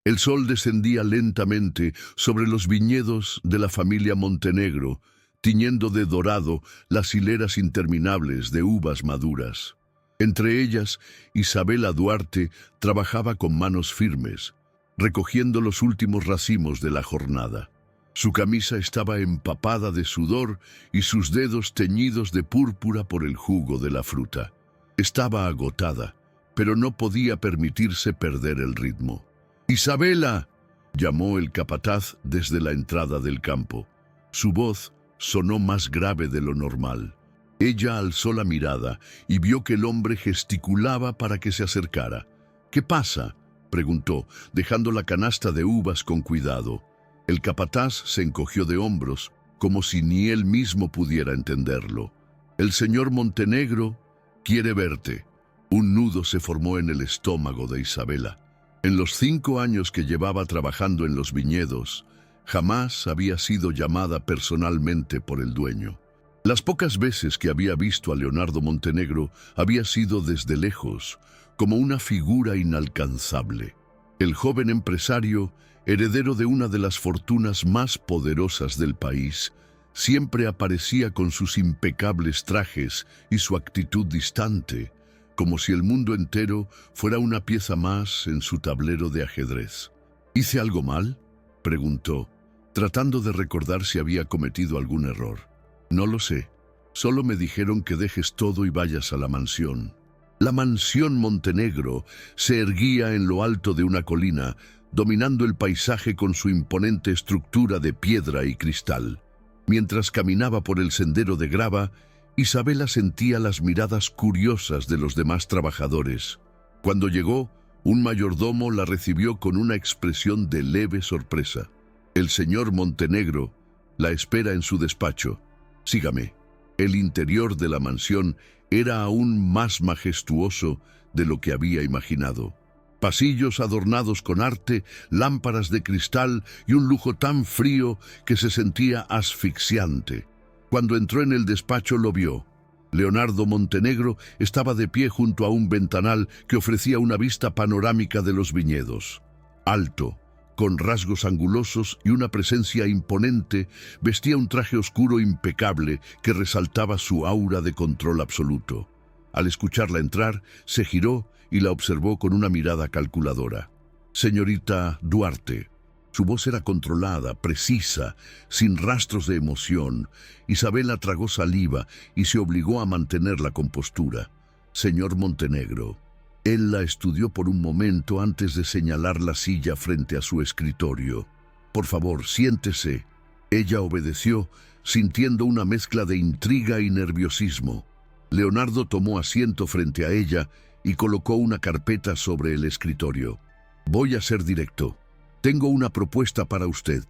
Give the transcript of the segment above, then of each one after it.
El sol descendía lentamente sobre los viñedos de la familia Montenegro, tiñendo de dorado las hileras interminables de uvas maduras. Entre ellas, Isabela Duarte trabajaba con manos firmes, recogiendo los últimos racimos de la jornada. Su camisa estaba empapada de sudor y sus dedos teñidos de púrpura por el jugo de la fruta. Estaba agotada, pero no podía permitirse perder el ritmo. «¡Isabela!», llamó el capataz desde la entrada del campo. Su voz sonó más grave de lo normal. Ella alzó la mirada y vio que el hombre gesticulaba para que se acercara. «¿Qué pasa?», preguntó, dejando la canasta de uvas con cuidado. El capataz se encogió de hombros, como si ni él mismo pudiera entenderlo. «El señor Montenegro quiere verte». Un nudo se formó en el estómago de Isabela. En los 5 años que llevaba trabajando en los viñedos, jamás había sido llamada personalmente por el dueño. Las pocas veces que había visto a Leonardo Montenegro había sido desde lejos, como una figura inalcanzable. El joven empresario, heredero de una de las fortunas más poderosas del país, siempre aparecía con sus impecables trajes y su actitud distante, como si el mundo entero fuera una pieza más en su tablero de ajedrez. «¿Hice algo mal?», preguntó, tratando de recordar si había cometido algún error. «No lo sé. Solo me dijeron que dejes todo y vayas a la mansión». La mansión Montenegro se erguía en lo alto de una colina, dominando el paisaje con su imponente estructura de piedra y cristal. Mientras caminaba por el sendero de grava, Isabela sentía las miradas curiosas de los demás trabajadores. Cuando llegó, un mayordomo la recibió con una expresión de leve sorpresa. «El señor Montenegro la espera en su despacho. Sígame». El interior de la mansión era aún más majestuoso de lo que había imaginado. Pasillos adornados con arte, lámparas de cristal y un lujo tan frío que se sentía asfixiante. Cuando entró en el despacho lo vio. Leonardo Montenegro estaba de pie junto a un ventanal que ofrecía una vista panorámica de los viñedos. Alto, con rasgos angulosos y una presencia imponente, vestía un traje oscuro impecable que resaltaba su aura de control absoluto. Al escucharla entrar, se giró y la observó con una mirada calculadora. «Señorita Duarte». Su voz era controlada, precisa, sin rastros de emoción. Isabela tragó saliva y se obligó a mantener la compostura. «Señor Montenegro». Él la estudió por un momento antes de señalar la silla frente a su escritorio. «Por favor, siéntese». Ella obedeció, sintiendo una mezcla de intriga y nerviosismo. Leonardo tomó asiento frente a ella y colocó una carpeta sobre el escritorio. «Voy a ser directo. Tengo una propuesta para usted».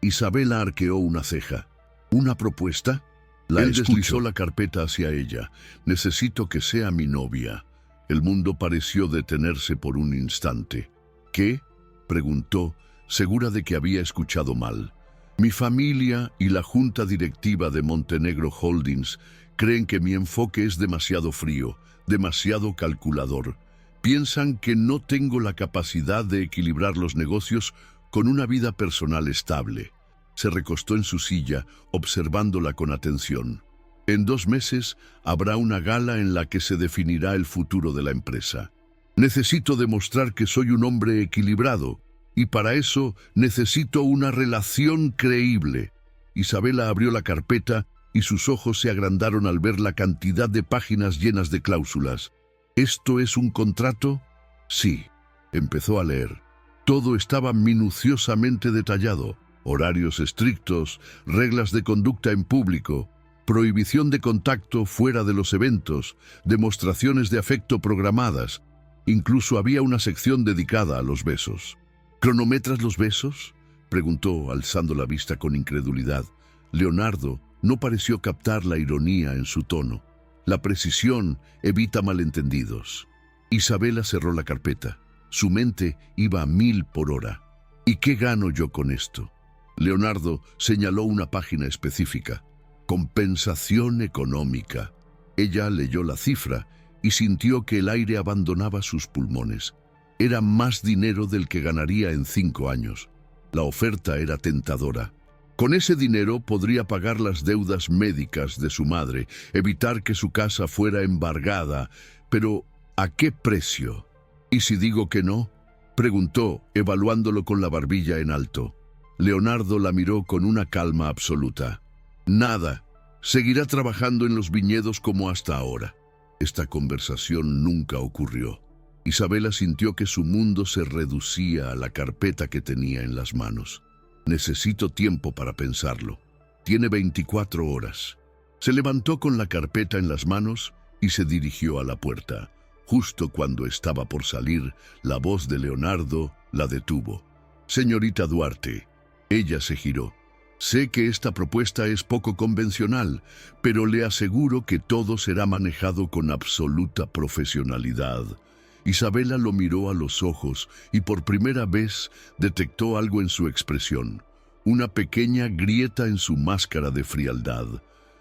Isabela arqueó una ceja. «¿Una propuesta?». Él deslizó la carpeta hacia ella. «Necesito que sea mi novia». El mundo pareció detenerse por un instante. «¿Qué?», preguntó, segura de que había escuchado mal. «Mi familia y la junta directiva de Montenegro Holdings creen que mi enfoque es demasiado frío, demasiado calculador. Piensan que no tengo la capacidad de equilibrar los negocios con una vida personal estable». Se recostó en su silla, observándola con atención. «En 2 meses habrá una gala en la que se definirá el futuro de la empresa. Necesito demostrar que soy un hombre equilibrado, y para eso necesito una relación creíble». Isabela abrió la carpeta y sus ojos se agrandaron al ver la cantidad de páginas llenas de cláusulas. «¿Esto es un contrato?». «Sí». Empezó a leer. Todo estaba minuciosamente detallado. Horarios estrictos, reglas de conducta en público, prohibición de contacto fuera de los eventos, demostraciones de afecto programadas. Incluso había una sección dedicada a los besos. «¿Cronometras los besos?», preguntó, alzando la vista con incredulidad. Leonardo no pareció captar la ironía en su tono. La precisión evita malentendidos. Isabela cerró la carpeta. Su mente iba a 1000 por hora. «¿Y qué gano yo con esto?». Leonardo señaló una página específica. «Compensación económica». Ella leyó la cifra y sintió que el aire abandonaba sus pulmones. era más dinero del que ganaría en 5 años. La oferta era tentadora. Con ese dinero podría pagar las deudas médicas de su madre, evitar que su casa fuera embargada, pero ¿a qué precio? ¿Y si digo que no?, preguntó, evaluándolo con la barbilla en alto. Leonardo la miró con una calma absoluta. Nada. Seguirá trabajando en los viñedos como hasta ahora. Esta conversación nunca ocurrió. Isabela sintió que su mundo se reducía a la carpeta que tenía en las manos. Necesito tiempo para pensarlo. Tiene 24 horas. Se levantó con la carpeta en las manos y se dirigió a la puerta. Justo cuando estaba por salir, la voz de Leonardo la detuvo. «Señorita Duarte». Ella se giró. «Sé que esta propuesta es poco convencional, pero le aseguro que todo será manejado con absoluta profesionalidad». Isabela lo miró a los ojos y por primera vez detectó algo en su expresión, una pequeña grieta en su máscara de frialdad.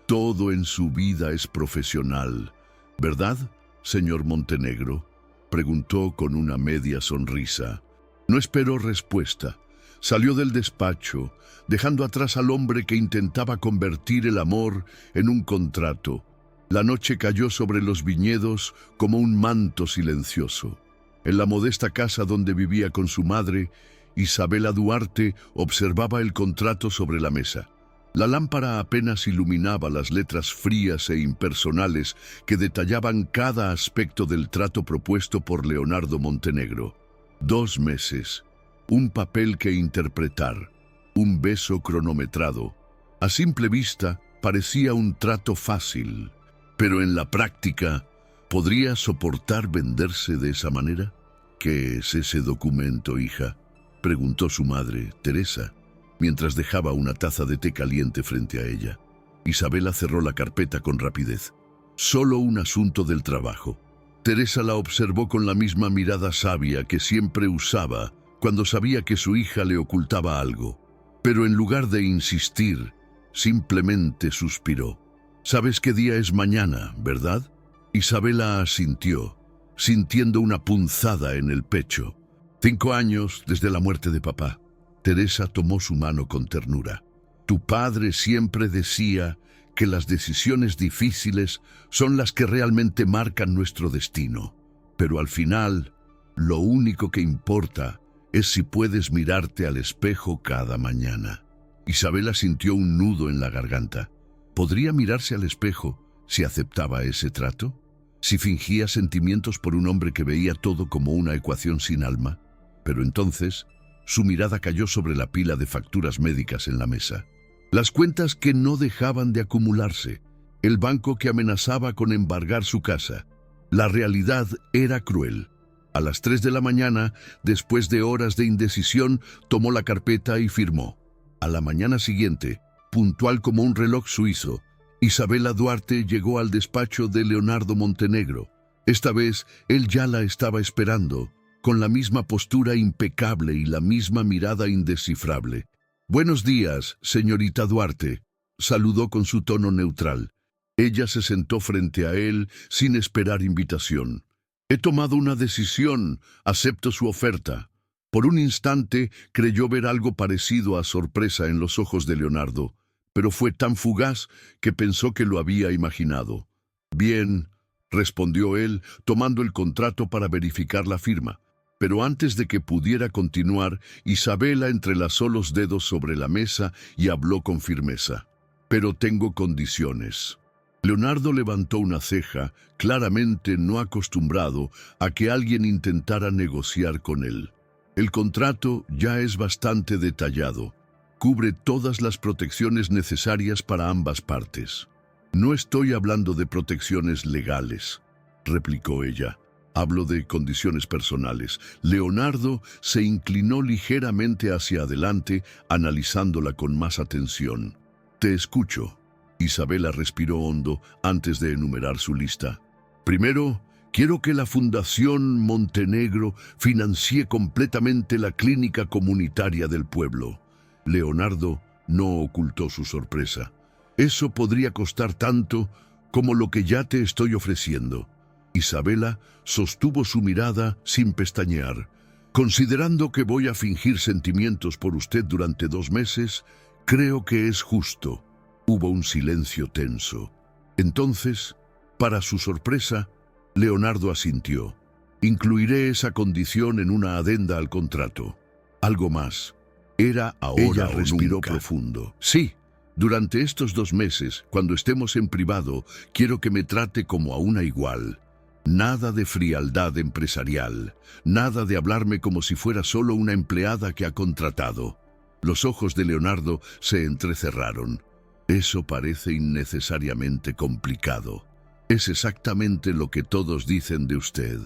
«Todo en su vida es profesional, ¿verdad, señor Montenegro?», preguntó con una media sonrisa. No esperó respuesta. Salió del despacho, dejando atrás al hombre que intentaba convertir el amor en un contrato. La noche cayó sobre los viñedos como un manto silencioso. En la modesta casa donde vivía con su madre, Isabela Duarte observaba el contrato sobre la mesa. La lámpara apenas iluminaba las letras frías e impersonales que detallaban cada aspecto del trato propuesto por Leonardo Montenegro. 2 meses, un papel que interpretar, un beso cronometrado. A simple vista parecía un trato fácil, pero en la práctica, ¿podría soportar venderse de esa manera? «¿Qué es ese documento, hija?», preguntó su madre, Teresa, mientras dejaba una taza de té caliente frente a ella. Isabela cerró la carpeta con rapidez. «Solo un asunto del trabajo». Teresa la observó con la misma mirada sabia que siempre usaba cuando sabía que su hija le ocultaba algo. Pero en lugar de insistir, simplemente suspiró. «¿Sabes qué día es mañana, verdad?». Isabela asintió, sintiendo una punzada en el pecho. 5 años desde la muerte de papá. Teresa tomó su mano con ternura. «Tu padre siempre decía que las decisiones difíciles son las que realmente marcan nuestro destino. Pero al final, lo único que importa es si puedes mirarte al espejo cada mañana». Isabela sintió un nudo en la garganta. ¿Podría mirarse al espejo si aceptaba ese trato? ¿Si fingía sentimientos por un hombre que veía todo como una ecuación sin alma? Pero entonces, su mirada cayó sobre la pila de facturas médicas en la mesa. Las cuentas que no dejaban de acumularse, el banco que amenazaba con embargar su casa. La realidad era cruel. A las 3 de la mañana, después de horas de indecisión, tomó la carpeta y firmó. A la mañana siguiente, puntual como un reloj suizo, Isabela Duarte llegó al despacho de Leonardo Montenegro. Esta vez, él ya la estaba esperando, con la misma postura impecable y la misma mirada indescifrable. «Buenos días, señorita Duarte», saludó con su tono neutral. Ella se sentó frente a él sin esperar invitación. «He tomado una decisión, acepto su oferta». Por un instante creyó ver algo parecido a sorpresa en los ojos de Leonardo, pero fue tan fugaz que pensó que lo había imaginado. «Bien», respondió él, tomando el contrato para verificar la firma. Pero antes de que pudiera continuar, Isabela entrelazó los dedos sobre la mesa y habló con firmeza. «Pero tengo condiciones». Leonardo levantó una ceja, claramente no acostumbrado a que alguien intentara negociar con él. «El contrato ya es bastante detallado. Cubre todas las protecciones necesarias para ambas partes». «No estoy hablando de protecciones legales», replicó ella. «Hablo de condiciones personales». Leonardo se inclinó ligeramente hacia adelante, analizándola con más atención. «Te escucho». Isabela respiró hondo antes de enumerar su lista. «Primero, quiero que la Fundación Montenegro financie completamente la clínica comunitaria del pueblo». Leonardo no ocultó su sorpresa. «Eso podría costar tanto como lo que ya te estoy ofreciendo». Isabela sostuvo su mirada sin pestañear. Considerando que voy a fingir sentimientos por usted durante 2 meses, creo que es justo. Hubo un silencio tenso. Entonces, para su sorpresa, Leonardo asintió. Incluiré esa condición en una adenda al contrato. Algo más. Era ahora. Ella respiró profundo. Sí, durante estos 2 meses, cuando estemos en privado, quiero que me trate como a una igual. Nada de frialdad empresarial, nada de hablarme como si fuera solo una empleada que ha contratado. Los ojos de Leonardo se entrecerraron. Eso parece innecesariamente complicado. Es exactamente lo que todos dicen de usted,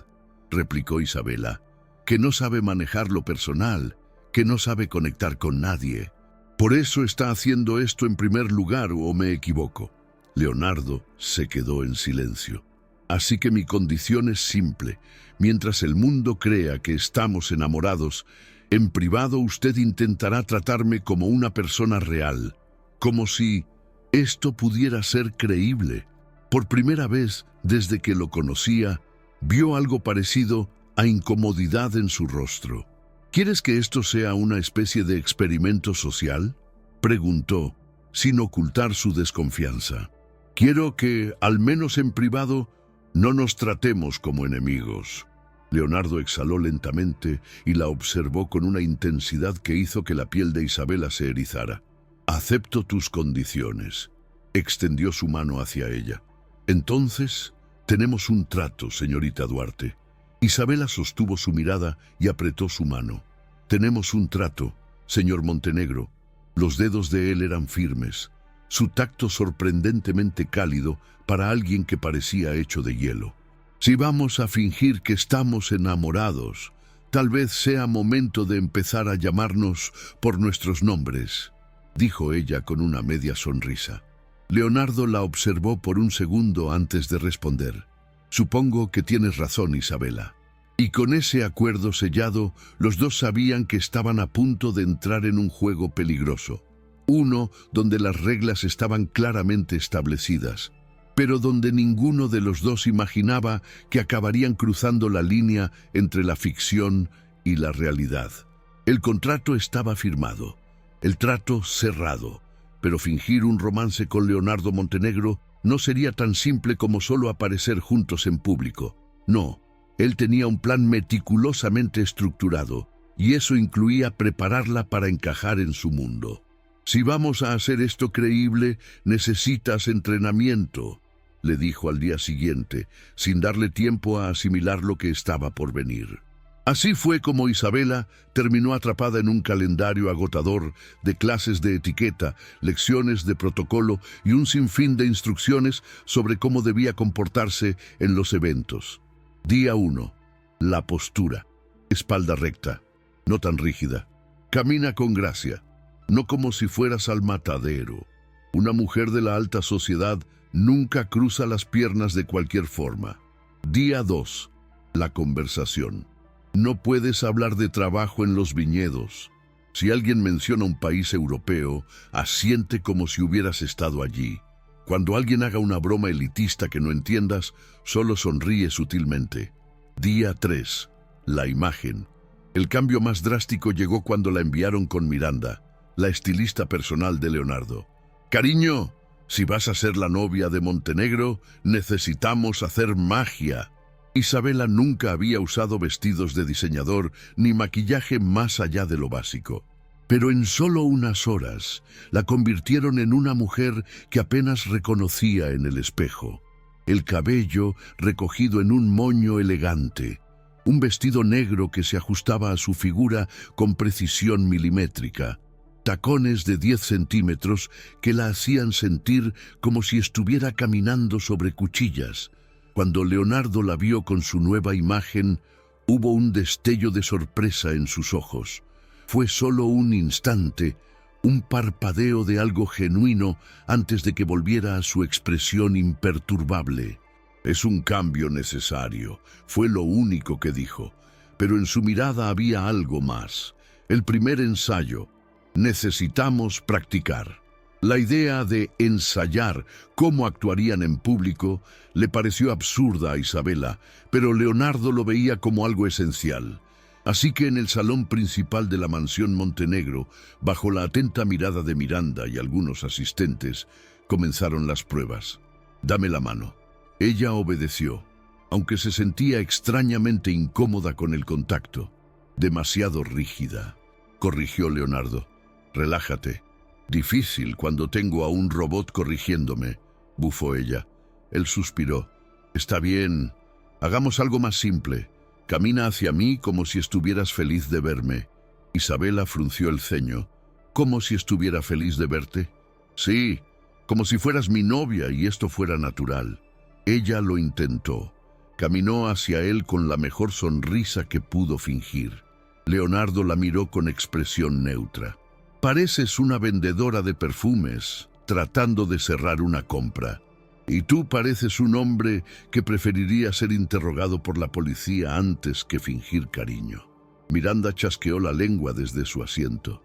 replicó Isabela, que no sabe manejar lo personal, que no sabe conectar con nadie. Por eso está haciendo esto en primer lugar, ¿o me equivoco? Leonardo se quedó en silencio. Así que mi condición es simple. Mientras el mundo crea que estamos enamorados, en privado usted intentará tratarme como una persona real, como si esto pudiera ser creíble. Por primera vez desde que lo conocía, vio algo parecido a incomodidad en su rostro. ¿Quieres que esto sea una especie de experimento social?, preguntó, sin ocultar su desconfianza. Quiero que, al menos en privado, no nos tratemos como enemigos. Leonardo exhaló lentamente y la observó con una intensidad que hizo que la piel de Isabela se erizara. Acepto tus condiciones. Extendió su mano hacia ella. Entonces, tenemos un trato, señorita Duarte. Isabela sostuvo su mirada y apretó su mano. Tenemos un trato, señor Montenegro. Los dedos de él eran firmes, su tacto sorprendentemente cálido para alguien que parecía hecho de hielo. Si vamos a fingir que estamos enamorados, tal vez sea momento de empezar a llamarnos por nuestros nombres, dijo ella con una media sonrisa. Leonardo la observó por un segundo antes de responder. Supongo que tienes razón, Isabela. Y con ese acuerdo sellado, los dos sabían que estaban a punto de entrar en un juego peligroso. Uno donde las reglas estaban claramente establecidas, pero donde ninguno de los dos imaginaba que acabarían cruzando la línea entre la ficción y la realidad. El contrato estaba firmado, el trato cerrado, pero fingir un romance con Leonardo Montenegro no sería tan simple como solo aparecer juntos en público. No, él tenía un plan meticulosamente estructurado, y eso incluía prepararla para encajar en su mundo. Si vamos a hacer esto creíble, necesitas entrenamiento, le dijo al día siguiente, sin darle tiempo a asimilar lo que estaba por venir. Así fue como Isabela terminó atrapada en un calendario agotador de clases de etiqueta, lecciones de protocolo y un sinfín de instrucciones sobre cómo debía comportarse en los eventos. Día 1. La postura. Espalda recta, no tan rígida. Camina con gracia, no como si fueras al matadero. Una mujer de la alta sociedad nunca cruza las piernas de cualquier forma. Día 2. La conversación. No puedes hablar de trabajo en los viñedos. Si alguien menciona un país europeo, asiente como si hubieras estado allí. Cuando alguien haga una broma elitista que no entiendas, solo sonríe sutilmente. Día 3. La imagen. El cambio más drástico llegó cuando la enviaron con Miranda, la estilista personal de Leonardo. Cariño, si vas a ser la novia de Montenegro, necesitamos hacer magia. Isabela nunca había usado vestidos de diseñador ni maquillaje más allá de lo básico. Pero en solo unas horas la convirtieron en una mujer que apenas reconocía en el espejo. El cabello recogido en un moño elegante, un vestido negro que se ajustaba a su figura con precisión milimétrica, tacones de 10 centímetros que la hacían sentir como si estuviera caminando sobre cuchillas. Cuando Leonardo la vio con su nueva imagen, hubo un destello de sorpresa en sus ojos. Fue solo un instante, un parpadeo de algo genuino antes de que volviera a su expresión imperturbable. Es un cambio necesario, fue lo único que dijo, pero en su mirada había algo más. El primer ensayo. Necesitamos practicar. La idea de ensayar cómo actuarían en público le pareció absurda a Isabela, pero Leonardo lo veía como algo esencial. Así que en el salón principal de la mansión Montenegro, bajo la atenta mirada de Miranda y algunos asistentes, comenzaron las pruebas. «Dame la mano». Ella obedeció, aunque se sentía extrañamente incómoda con el contacto. «Demasiado rígida», corrigió Leonardo. «Relájate». «Difícil cuando tengo a un robot corrigiéndome», bufó ella. Él suspiró. «Está bien, hagamos algo más simple. Camina hacia mí como si estuvieras feliz de verme». Isabela frunció el ceño. «¿Cómo si estuviera feliz de verte?» «Sí, como si fueras mi novia y esto fuera natural». Ella lo intentó. Caminó hacia él con la mejor sonrisa que pudo fingir. Leonardo la miró con expresión neutra. «Pareces una vendedora de perfumes, tratando de cerrar una compra. Y tú pareces un hombre que preferiría ser interrogado por la policía antes que fingir cariño». Miranda chasqueó la lengua desde su asiento.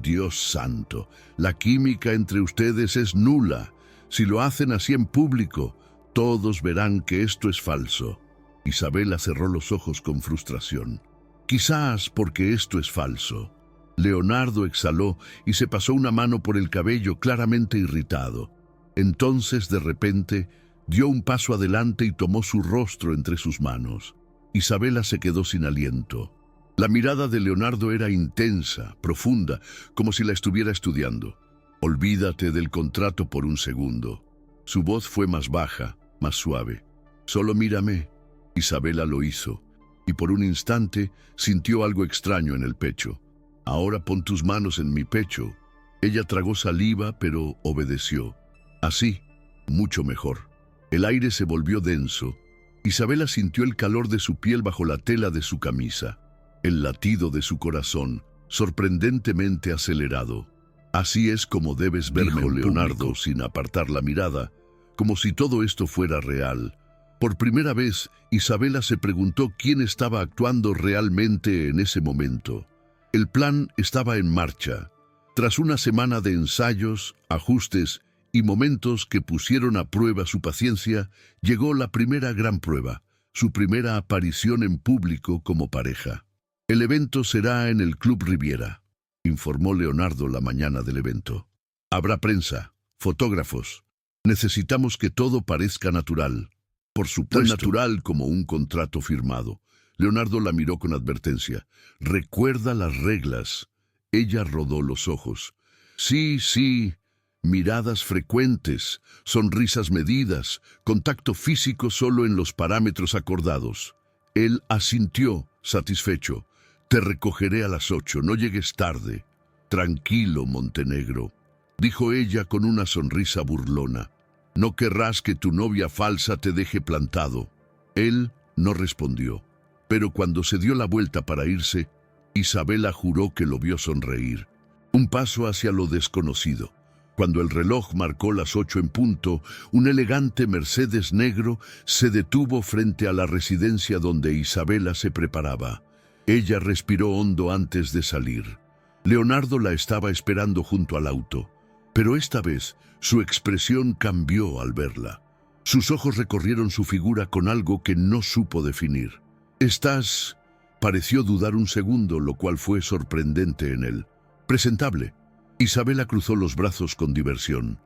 «Dios santo, la química entre ustedes es nula. Si lo hacen así en público, todos verán que esto es falso». Isabela cerró los ojos con frustración. «Quizás porque esto es falso». Leonardo exhaló y se pasó una mano por el cabello, claramente irritado. Entonces, de repente, dio un paso adelante y tomó su rostro entre sus manos. Isabela se quedó sin aliento. La mirada de Leonardo era intensa, profunda, como si la estuviera estudiando. «Olvídate del contrato por un segundo». Su voz fue más baja, más suave. «Solo mírame». Isabela lo hizo, y por un instante sintió algo extraño en el pecho. «Ahora pon tus manos en mi pecho». Ella tragó saliva, pero obedeció. Así, mucho mejor. El aire se volvió denso. Isabela sintió el calor de su piel bajo la tela de su camisa, el latido de su corazón, sorprendentemente acelerado. «Así es como debes verme», dijo Leonardo sin apartar la mirada, como si todo esto fuera real. Por primera vez, Isabela se preguntó quién estaba actuando realmente en ese momento. El plan estaba en marcha. Tras una semana de ensayos, ajustes y momentos que pusieron a prueba su paciencia, llegó la primera gran prueba, su primera aparición en público como pareja. «El evento será en el Club Riviera», informó Leonardo la mañana del evento. «Habrá prensa, fotógrafos. Necesitamos que todo parezca natural. Por supuesto, tan natural como un contrato firmado». Leonardo la miró con advertencia. «Recuerda las reglas». Ella rodó los ojos. «Sí, sí». Miradas frecuentes, sonrisas medidas, contacto físico solo en los parámetros acordados. Él asintió, satisfecho. «Te recogeré a las 8, no llegues tarde». «Tranquilo, Montenegro», dijo ella con una sonrisa burlona. «No querrás que tu novia falsa te deje plantado». Él no respondió, pero cuando se dio la vuelta para irse, Isabela juró que lo vio sonreír. Un paso hacia lo desconocido. Cuando el reloj marcó las 8 en punto, un elegante Mercedes negro se detuvo frente a la residencia donde Isabela se preparaba. Ella respiró hondo antes de salir. Leonardo la estaba esperando junto al auto, pero esta vez su expresión cambió al verla. Sus ojos recorrieron su figura con algo que no supo definir. «¿Estás...?» Pareció dudar un segundo, lo cual fue sorprendente en él. «Presentable». Isabela cruzó los brazos con diversión.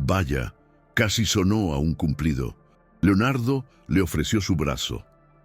«Vaya», casi sonó a un cumplido. Leonardo le ofreció su brazo.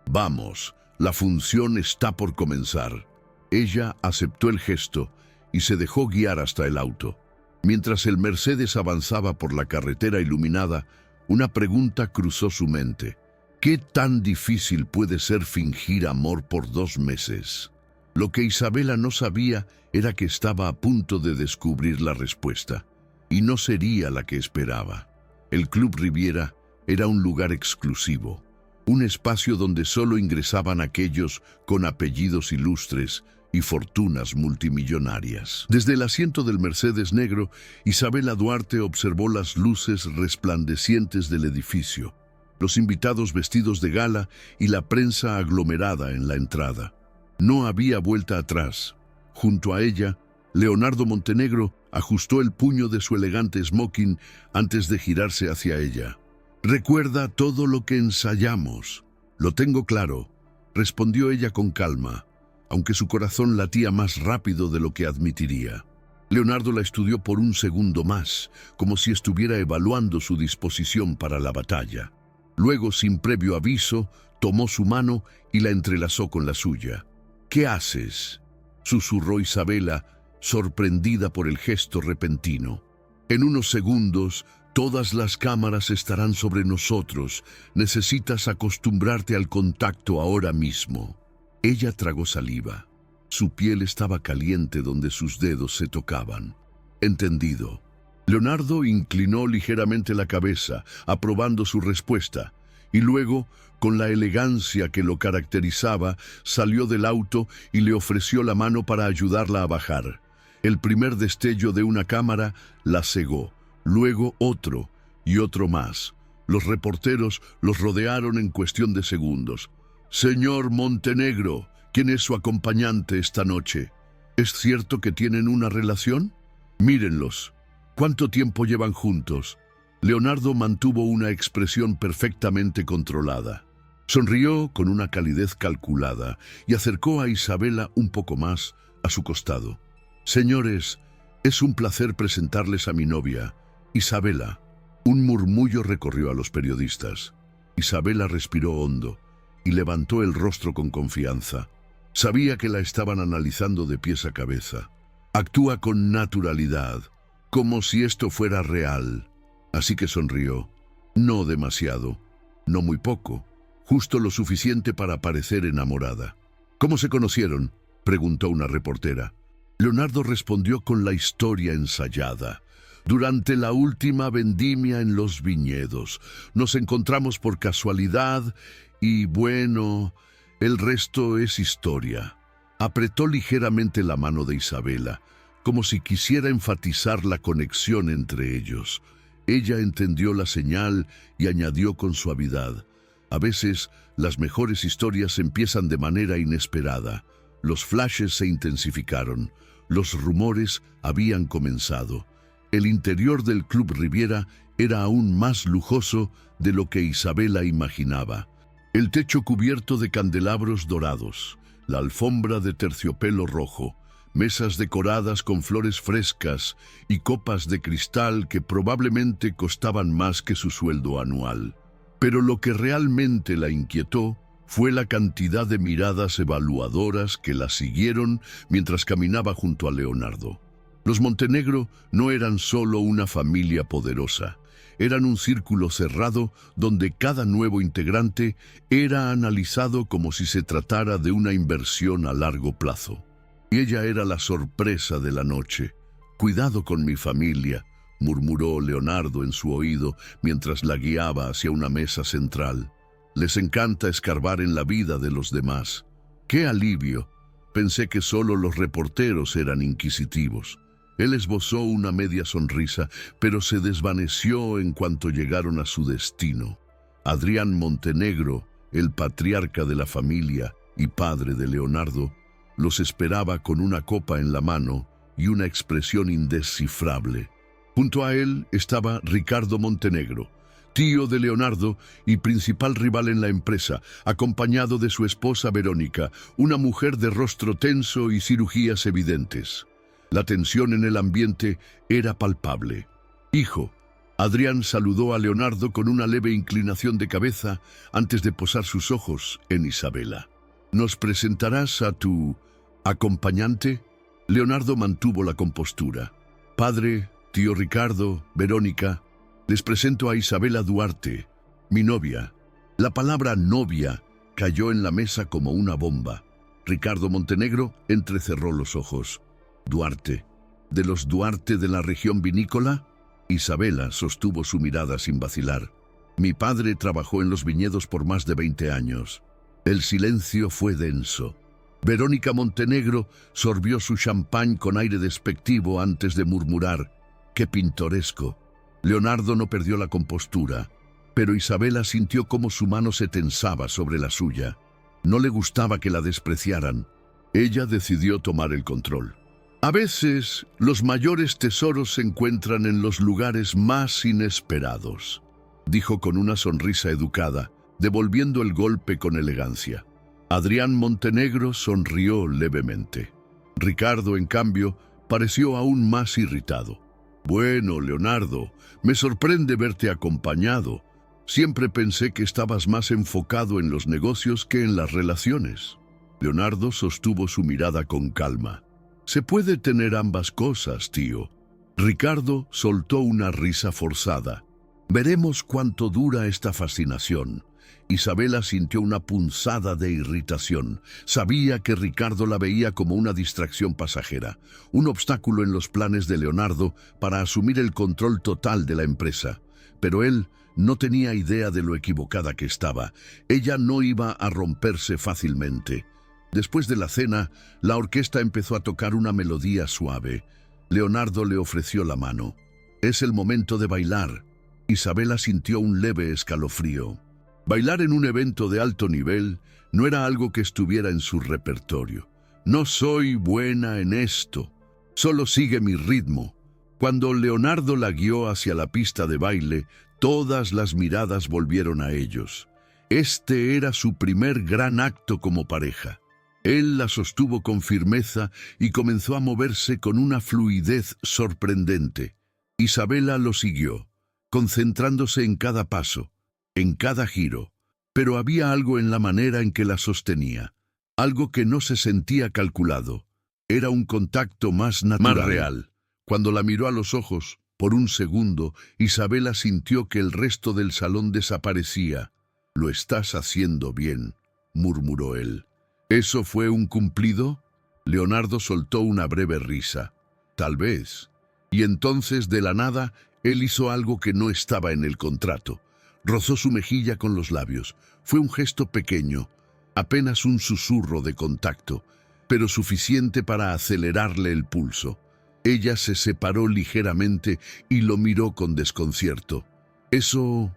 «Vamos, la función está por comenzar». Ella aceptó el gesto y se dejó guiar hasta el auto. Mientras el Mercedes avanzaba por la carretera iluminada, una pregunta cruzó su mente. ¿Qué tan difícil puede ser fingir amor por 2 meses? Lo que Isabela no sabía era que estaba a punto de descubrir la respuesta, y no sería la que esperaba. El Club Riviera era un lugar exclusivo, un espacio donde solo ingresaban aquellos con apellidos ilustres y fortunas multimillonarias. Desde el asiento del Mercedes negro, Isabela Duarte observó las luces resplandecientes del edificio, los invitados vestidos de gala y la prensa aglomerada en la entrada. No había vuelta atrás. Junto a ella, Leonardo Montenegro ajustó el puño de su elegante smoking antes de girarse hacia ella. «Recuerda todo lo que ensayamos». «Lo tengo claro», respondió ella con calma, aunque su corazón latía más rápido de lo que admitiría. Leonardo la estudió por un segundo más, como si estuviera evaluando su disposición para la batalla. Luego, sin previo aviso, tomó su mano y la entrelazó con la suya. «¿Qué haces?», susurró Isabela, sorprendida por el gesto repentino. «En unos segundos, todas las cámaras estarán sobre nosotros. Necesitas acostumbrarte al contacto ahora mismo». Ella tragó saliva. Su piel estaba caliente donde sus dedos se tocaban. «Entendido». Leonardo inclinó ligeramente la cabeza, aprobando su respuesta, y luego, con la elegancia que lo caracterizaba, salió del auto y le ofreció la mano para ayudarla a bajar. El primer destello de una cámara la cegó, luego otro y otro más. Los reporteros los rodearon en cuestión de segundos. «Señor Montenegro, ¿quién es su acompañante esta noche? ¿Es cierto que tienen una relación? Mírenlos. ¿Cuánto tiempo llevan juntos?» Leonardo mantuvo una expresión perfectamente controlada. Sonrió con una calidez calculada y acercó a Isabela un poco más a su costado. «Señores, es un placer presentarles a mi novia, Isabela». Un murmullo recorrió a los periodistas. Isabela respiró hondo y levantó el rostro con confianza. Sabía que la estaban analizando de pies a cabeza. «Actúa con naturalidad, como si esto fuera real». Así que sonrió. No demasiado, no muy poco, justo lo suficiente para parecer enamorada. «¿Cómo se conocieron?», preguntó una reportera. Leonardo respondió con la historia ensayada. «Durante la última vendimia en los viñedos. Nos encontramos por casualidad y, bueno, el resto es historia». Apretó ligeramente la mano de Isabela, como si quisiera enfatizar la conexión entre ellos. Ella entendió la señal y añadió con suavidad: «A veces, las mejores historias empiezan de manera inesperada». Los flashes se intensificaron. Los rumores habían comenzado. El interior del Club Riviera era aún más lujoso de lo que Isabela imaginaba. El techo cubierto de candelabros dorados, la alfombra de terciopelo rojo, mesas decoradas con flores frescas y copas de cristal que probablemente costaban más que su sueldo anual. Pero lo que realmente la inquietó fue la cantidad de miradas evaluadoras que la siguieron mientras caminaba junto a Leonardo. Los Montenegro no eran solo una familia poderosa, eran un círculo cerrado donde cada nuevo integrante era analizado como si se tratara de una inversión a largo plazo. Y ella era la sorpresa de la noche. «Cuidado con mi familia», murmuró Leonardo en su oído mientras la guiaba hacia una mesa central. «Les encanta escarbar en la vida de los demás». «¡Qué alivio! Pensé que solo los reporteros eran inquisitivos». Él esbozó una media sonrisa, pero se desvaneció en cuanto llegaron a su destino. Adrián Montenegro, el patriarca de la familia y padre de Leonardo, los esperaba con una copa en la mano y una expresión indescifrable. Junto a él estaba Ricardo Montenegro, tío de Leonardo y principal rival en la empresa, acompañado de su esposa Verónica, una mujer de rostro tenso y cirugías evidentes. La tensión en el ambiente era palpable. «Hijo», Adrián saludó a Leonardo con una leve inclinación de cabeza antes de posar sus ojos en Isabela. «¿Nos presentarás a tu acompañante?» Leonardo mantuvo la compostura. «Padre, tío Ricardo, Verónica, les presento a Isabela Duarte, mi novia». La palabra novia cayó en la mesa como una bomba. Ricardo Montenegro entrecerró los ojos. «¿Duarte? ¿De los Duarte de la región vinícola?» Isabela sostuvo su mirada sin vacilar. «Mi padre trabajó en los viñedos por más de 20 años». El silencio fue denso. Verónica Montenegro sorbió su champán con aire despectivo antes de murmurar: «¡Qué pintoresco!». Leonardo no perdió la compostura, pero Isabela sintió cómo su mano se tensaba sobre la suya. No le gustaba que la despreciaran. Ella decidió tomar el control. A veces, los mayores tesoros se encuentran en los lugares más inesperados, dijo con una sonrisa educada, devolviendo el golpe con elegancia. Adrián Montenegro sonrió levemente. Ricardo, en cambio, pareció aún más irritado. Bueno, Leonardo, me sorprende verte acompañado. Siempre pensé que estabas más enfocado en los negocios que en las relaciones. Leonardo sostuvo su mirada con calma. Se puede tener ambas cosas, tío. Ricardo soltó una risa forzada. Veremos cuánto dura esta fascinación. Isabela sintió una punzada de irritación. Sabía que Ricardo la veía como una distracción pasajera, un obstáculo en los planes de Leonardo para asumir el control total de la empresa. Pero él no tenía idea de lo equivocada que estaba. Ella no iba a romperse fácilmente. Después de la cena, la orquesta empezó a tocar una melodía suave. Leonardo le ofreció la mano. «Es el momento de bailar». Isabela sintió un leve escalofrío. Bailar en un evento de alto nivel no era algo que estuviera en su repertorio. «No soy buena en esto. Solo sigue mi ritmo». Cuando Leonardo la guió hacia la pista de baile, todas las miradas volvieron a ellos. Este era su primer gran acto como pareja. Él la sostuvo con firmeza y comenzó a moverse con una fluidez sorprendente. Isabela lo siguió, concentrándose en cada paso, en cada giro. Pero había algo en la manera en que la sostenía, algo que no se sentía calculado. Era un contacto más natural, más real. Cuando la miró a los ojos, por un segundo, Isabela sintió que el resto del salón desaparecía. «Lo estás haciendo bien», murmuró él. ¿Eso fue un cumplido? Leonardo soltó una breve risa. Tal vez. Y entonces, de la nada, él hizo algo que no estaba en el contrato. Rozó su mejilla con los labios. Fue un gesto pequeño, apenas un susurro de contacto, pero suficiente para acelerarle el pulso. Ella se separó ligeramente y lo miró con desconcierto. Eso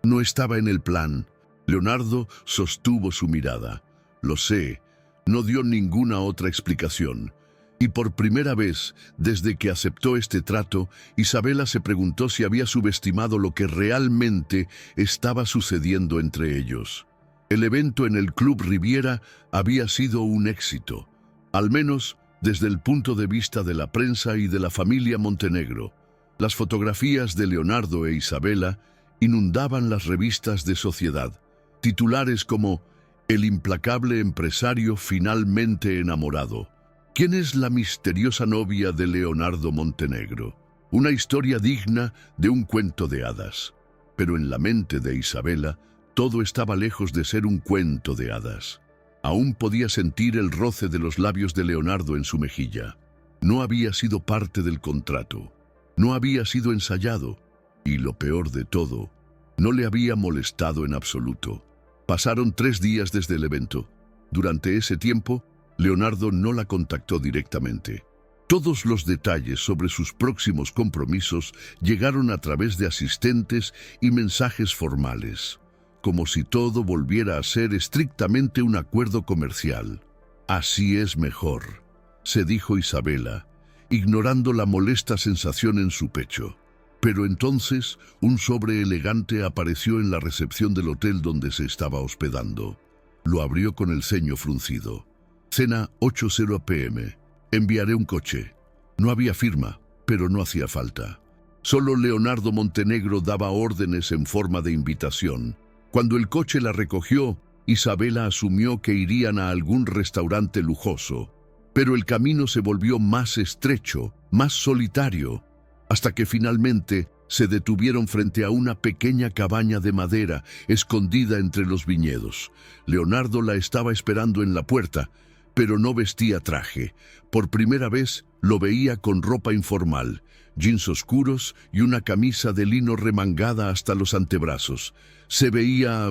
no estaba en el plan. Leonardo sostuvo su mirada. «Lo sé», no dio ninguna otra explicación. Y por primera vez, desde que aceptó este trato, Isabela se preguntó si había subestimado lo que realmente estaba sucediendo entre ellos. El evento en el Club Riviera había sido un éxito, al menos desde el punto de vista de la prensa y de la familia Montenegro. Las fotografías de Leonardo e Isabela inundaban las revistas de sociedad. Titulares como «El implacable empresario finalmente enamorado». ¿Quién es la misteriosa novia de Leonardo Montenegro? Una historia digna de un cuento de hadas. Pero en la mente de Isabela, todo estaba lejos de ser un cuento de hadas. Aún podía sentir el roce de los labios de Leonardo en su mejilla. No había sido parte del contrato. No había sido ensayado. Y lo peor de todo, no le había molestado en absoluto. Pasaron 3 días desde el evento. Durante ese tiempo, Leonardo no la contactó directamente. Todos los detalles sobre sus próximos compromisos llegaron a través de asistentes y mensajes formales, como si todo volviera a ser estrictamente un acuerdo comercial. «Así es mejor», se dijo Isabela, ignorando la molesta sensación en su pecho. Pero entonces un sobre elegante apareció en la recepción del hotel donde se estaba hospedando. Lo abrió con el ceño fruncido. «Cena 8:00 p.m. Enviaré un coche». No había firma, pero no hacía falta. Solo Leonardo Montenegro daba órdenes en forma de invitación. Cuando el coche la recogió, Isabela asumió que irían a algún restaurante lujoso. Pero el camino se volvió más estrecho, más solitario, hasta que finalmente se detuvieron frente a una pequeña cabaña de madera escondida entre los viñedos. Leonardo la estaba esperando en la puerta, pero no vestía traje. Por primera vez lo veía con ropa informal, jeans oscuros y una camisa de lino remangada hasta los antebrazos. Se veía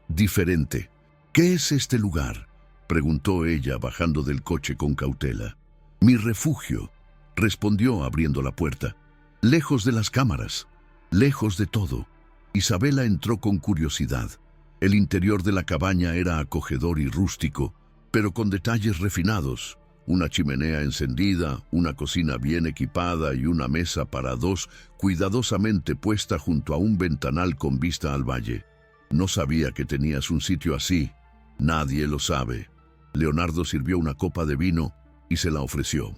diferente. «¿Qué es este lugar?», preguntó ella bajando del coche con cautela. «Mi refugio», respondió abriendo la puerta. «Lejos de las cámaras, lejos de todo». Isabela entró con curiosidad. El interior de la cabaña era acogedor y rústico, pero con detalles refinados. una chimenea encendida, una cocina bien equipada y una mesa para dos cuidadosamente puesta junto a un ventanal con vista al valle. No sabía que tenías un sitio así. Nadie lo sabe. Leonardo sirvió una copa de vino y se la ofreció.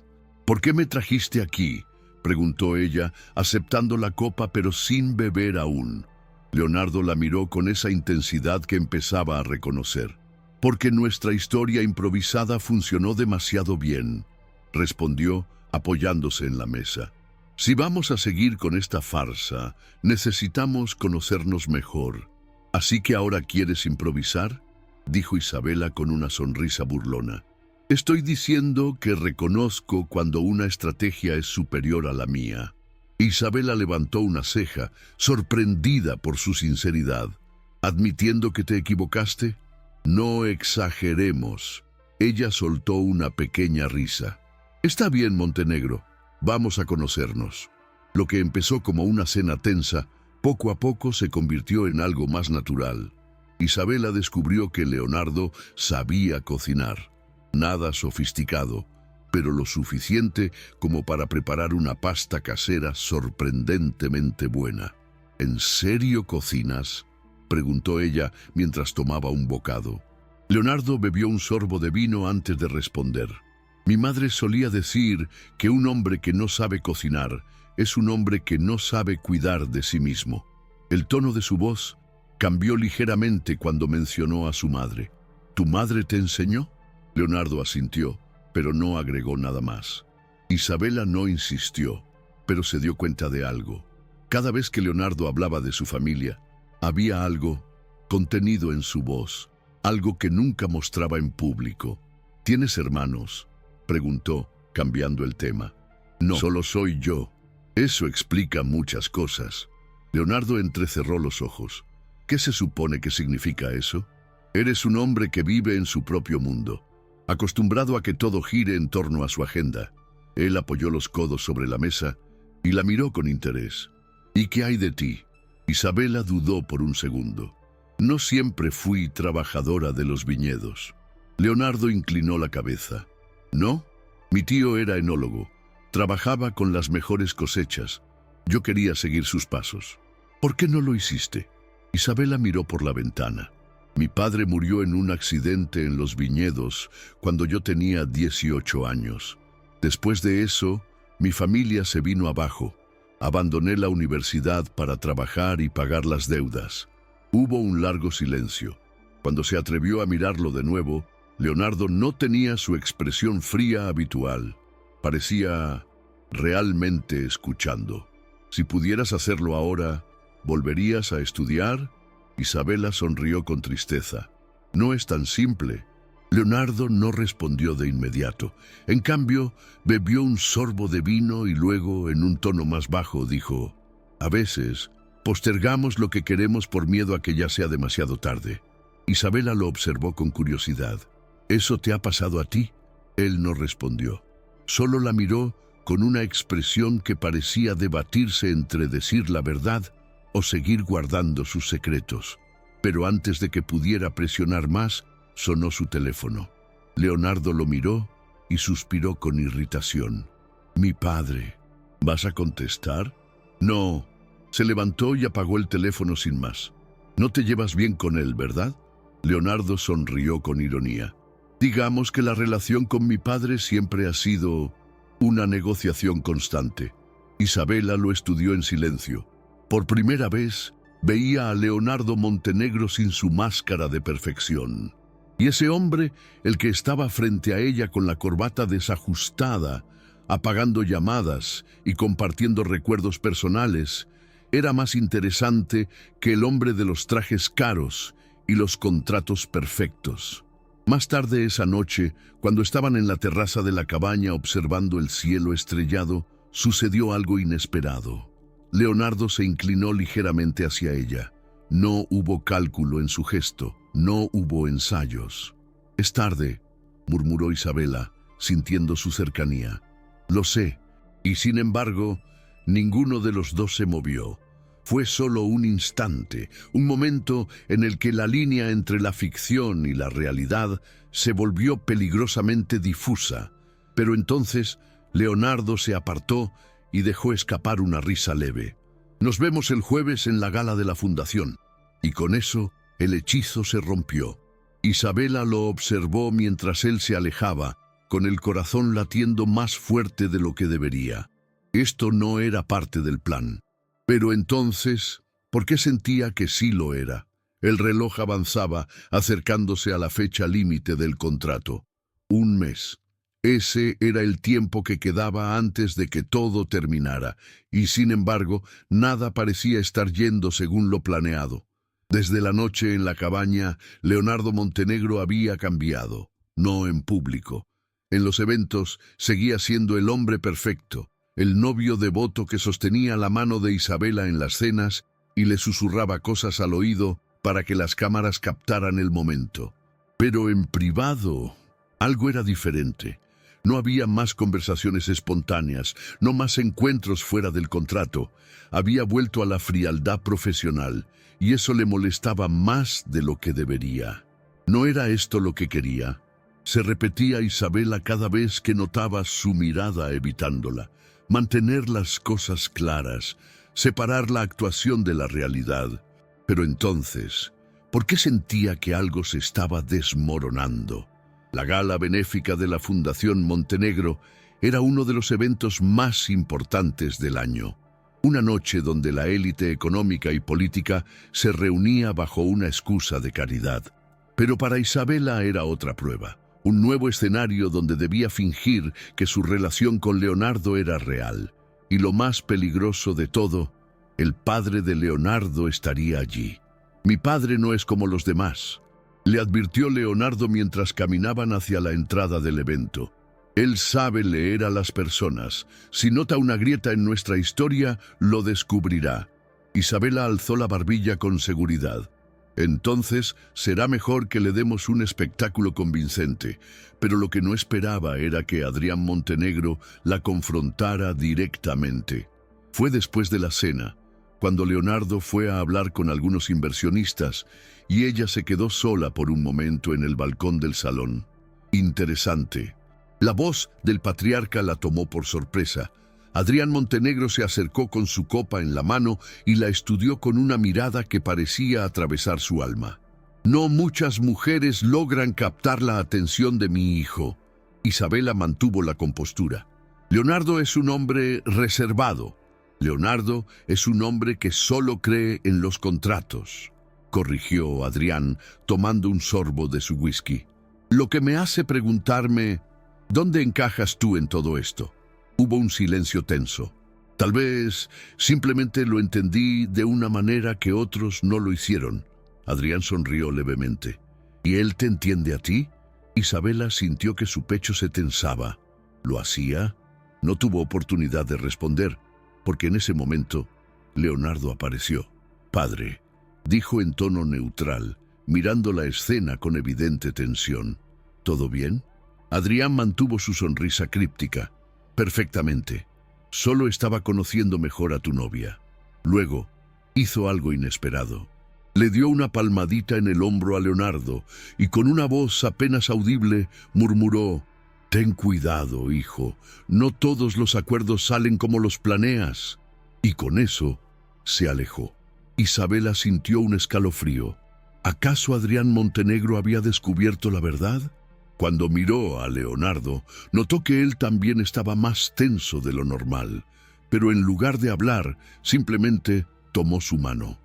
¿Por qué me trajiste aquí?, preguntó ella, aceptando la copa pero sin beber aún. Leonardo la miró con esa intensidad que empezaba a reconocer. Porque nuestra historia improvisada funcionó demasiado bien, respondió apoyándose en la mesa. Si vamos a seguir con esta farsa, necesitamos conocernos mejor. ¿Así que ahora quieres improvisar?, dijo Isabela con una sonrisa burlona. Estoy diciendo que reconozco cuando una estrategia es superior a la mía. Isabela levantó una ceja, sorprendida por su sinceridad. ¿Admitiendo que te equivocaste? No exageremos. Ella soltó una pequeña risa. Está bien, Montenegro. Vamos a conocernos. Lo que empezó como una cena tensa, poco a poco se convirtió en algo más natural. Isabela descubrió que Leonardo sabía cocinar. Nada sofisticado, pero lo suficiente como para preparar una pasta casera sorprendentemente buena. ¿En serio cocinas?, preguntó ella mientras tomaba un bocado. Leonardo bebió un sorbo de vino antes de responder. Mi madre solía decir que un hombre que no sabe cocinar es un hombre que no sabe cuidar de sí mismo. El tono de su voz cambió ligeramente cuando mencionó a su madre. ¿Tu madre te enseñó? Leonardo asintió, pero no agregó nada más. Isabela no insistió, pero se dio cuenta de algo. Cada vez que Leonardo hablaba de su familia, había algo contenido en su voz, algo que nunca mostraba en público. ¿Tienes hermanos?, preguntó, cambiando el tema. No, solo soy yo. Eso explica muchas cosas. Leonardo entrecerró los ojos. ¿Qué se supone que significa eso? Eres un hombre que vive en su propio mundo, acostumbrado a que todo gire en torno a su agenda. Él apoyó los codos sobre la mesa y la miró con interés. ¿Y qué hay de ti? Isabela dudó por un segundo. No siempre fui trabajadora de los viñedos. Leonardo inclinó la cabeza. ¿No? Mi tío era enólogo. Trabajaba con las mejores cosechas. Yo quería seguir sus pasos. ¿Por qué no lo hiciste? Isabela miró por la ventana. Mi padre murió en un accidente en los viñedos cuando yo tenía 18 años. Después de eso, mi familia se vino abajo. Abandoné la universidad para trabajar y pagar las deudas. Hubo un largo silencio. Cuando se atrevió a mirarlo de nuevo, Leonardo no tenía su expresión fría habitual. Parecía realmente escuchando. Si pudieras hacerlo ahora, ¿volverías a estudiar? Isabela sonrió con tristeza. No es tan simple. Leonardo no respondió de inmediato. En cambio, bebió un sorbo de vino y luego, en un tono más bajo, dijo: a veces, postergamos lo que queremos por miedo a que ya sea demasiado tarde. Isabela lo observó con curiosidad. ¿Eso te ha pasado a ti? Él no respondió. Solo la miró con una expresión que parecía debatirse entre decir la verdad o seguir guardando sus secretos. Pero antes de que pudiera presionar más, sonó su teléfono. Leonardo lo miró y suspiró con irritación. Mi padre. ¿Vas a contestar? No. Se levantó y apagó el teléfono sin más. No te llevas bien con él, ¿verdad? Leonardo sonrió con ironía. Digamos que la relación con mi padre siempre ha sido una negociación constante. Isabela lo estudió en silencio. Por primera vez, veía a Leonardo Montenegro sin su máscara de perfección. Y ese hombre, el que estaba frente a ella con la corbata desajustada, apagando llamadas y compartiendo recuerdos personales, era más interesante que el hombre de los trajes caros y los contratos perfectos. Más tarde esa noche, cuando estaban en la terraza de la cabaña observando el cielo estrellado, sucedió algo inesperado. Leonardo se inclinó ligeramente hacia ella. No hubo cálculo en su gesto, no hubo ensayos. Es tarde, murmuró Isabela, sintiendo su cercanía. Lo sé, y sin embargo, ninguno de los dos se movió. Fue solo un instante, un momento en el que la línea entre la ficción y la realidad se volvió peligrosamente difusa. Pero entonces Leonardo se apartó y dejó escapar una risa leve. Nos vemos el jueves en la gala de la fundación. Y con eso el hechizo se rompió. Isabela lo observó mientras él se alejaba, con el corazón latiendo más fuerte de lo que debería. Esto no era parte del plan. Pero entonces, ¿por qué sentía que sí lo era? El reloj avanzaba, acercándose a la fecha límite del contrato. 1 mes. Ese era el tiempo que quedaba antes de que todo terminara, y sin embargo, nada parecía estar yendo según lo planeado. Desde la noche en la cabaña, Leonardo Montenegro había cambiado, no en público. En los eventos seguía siendo el hombre perfecto, el novio devoto que sostenía la mano de Isabela en las cenas y le susurraba cosas al oído para que las cámaras captaran el momento. Pero en privado, algo era diferente. No había más conversaciones espontáneas, no más encuentros fuera del contrato. Había vuelto a la frialdad profesional, y eso le molestaba más de lo que debería. ¿No era esto lo que quería? Se repetía Isabela cada vez que notaba su mirada evitándola. Mantener las cosas claras, separar la actuación de la realidad. Pero entonces, ¿por qué sentía que algo se estaba desmoronando? La gala benéfica de la Fundación Montenegro era uno de los eventos más importantes del año. Una noche donde la élite económica y política se reunía bajo una excusa de caridad. Pero para Isabela era otra prueba, un nuevo escenario donde debía fingir que su relación con Leonardo era real. Y lo más peligroso de todo, el padre de Leonardo estaría allí. «Mi padre no es como los demás», le advirtió Leonardo mientras caminaban hacia la entrada del evento. «Él sabe leer a las personas. Si nota una grieta en nuestra historia, lo descubrirá». Isabela alzó la barbilla con seguridad. «Entonces será mejor que le demos un espectáculo convincente». Pero lo que no esperaba era que Adrián Montenegro la confrontara directamente. Fue después de la cena, cuando Leonardo fue a hablar con algunos inversionistas y ella se quedó sola por un momento en el balcón del salón. Interesante. La voz del patriarca la tomó por sorpresa. Adrián Montenegro se acercó con su copa en la mano y la estudió con una mirada que parecía atravesar su alma. «No muchas mujeres logran captar la atención de mi hijo». Isabela mantuvo la compostura. «Leonardo es un hombre reservado. Leonardo es un hombre que solo cree en los contratos», corrigió Adrián, tomando un sorbo de su whisky. «Lo que me hace preguntarme, ¿dónde encajas tú en todo esto?» Hubo un silencio tenso. «Tal vez simplemente lo entendí de una manera que otros no lo hicieron». Adrián sonrió levemente. «¿Y él te entiende a ti?» Isabela sintió que su pecho se tensaba. ¿Lo hacía? No tuvo oportunidad de responder, porque en ese momento Leonardo apareció. «Padre», dijo en tono neutral, mirando la escena con evidente tensión. «¿Todo bien?» Adrián mantuvo su sonrisa críptica. «Perfectamente. Solo estaba conociendo mejor a tu novia». Luego, hizo algo inesperado. Le dio una palmadita en el hombro a Leonardo y con una voz apenas audible murmuró: «Ten cuidado, hijo. No todos los acuerdos salen como los planeas». Y con eso se alejó. Isabela sintió un escalofrío. ¿Acaso Adrián Montenegro había descubierto la verdad? Cuando miró a Leonardo, notó que él también estaba más tenso de lo normal, pero en lugar de hablar, simplemente tomó su mano.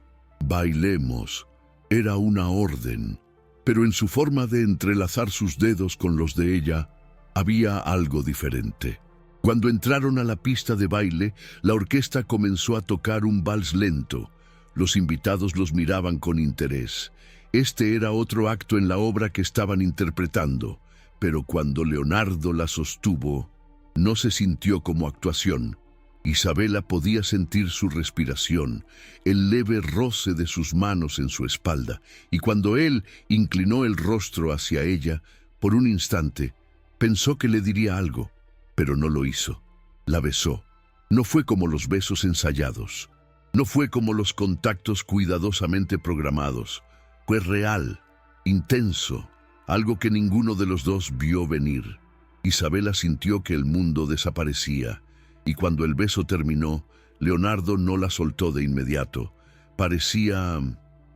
«Bailemos». Era una orden, pero en su forma de entrelazar sus dedos con los de ella, había algo diferente. Cuando entraron a la pista de baile, la orquesta comenzó a tocar un vals lento. Los invitados los miraban con interés. Este era otro acto en la obra que estaban interpretando, pero cuando Leonardo la sostuvo, no se sintió como actuación. Isabela podía sentir su respiración, el leve roce de sus manos en su espalda, y cuando él inclinó el rostro hacia ella, por un instante, pensó que le diría algo, pero no lo hizo. La besó. No fue como los besos ensayados. No fue como los contactos cuidadosamente programados. Fue real, intenso, algo que ninguno de los dos vio venir. Isabela sintió que el mundo desaparecía, y cuando el beso terminó, Leonardo no la soltó de inmediato. Parecía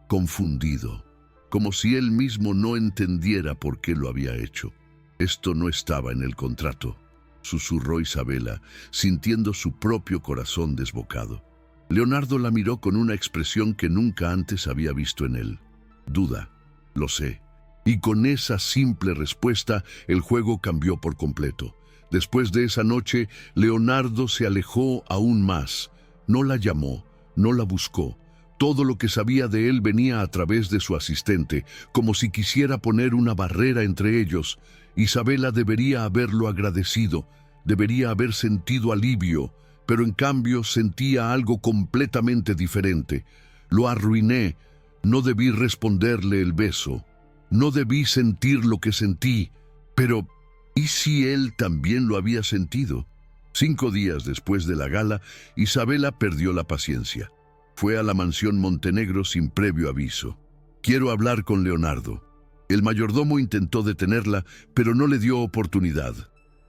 confundido, como si él mismo no entendiera por qué lo había hecho. Esto no estaba en el contrato, susurró Isabela, sintiendo su propio corazón desbocado. Leonardo la miró con una expresión que nunca antes había visto en él. Duda, lo sé. Y con esa simple respuesta, el juego cambió por completo. Después de esa noche, Leonardo se alejó aún más. No la llamó, no la buscó. Todo lo que sabía de él venía a través de su asistente, como si quisiera poner una barrera entre ellos. Isabela debería haberlo agradecido, debería haber sentido alivio, pero en cambio sentía algo completamente diferente. Lo arruiné, no debí responderle el beso, no debí sentir lo que sentí, pero ¿y si él también lo había sentido? 5 días después de la gala, Isabela perdió la paciencia. Fue a la mansión Montenegro sin previo aviso. Quiero hablar con Leonardo. El mayordomo intentó detenerla, pero no le dio oportunidad.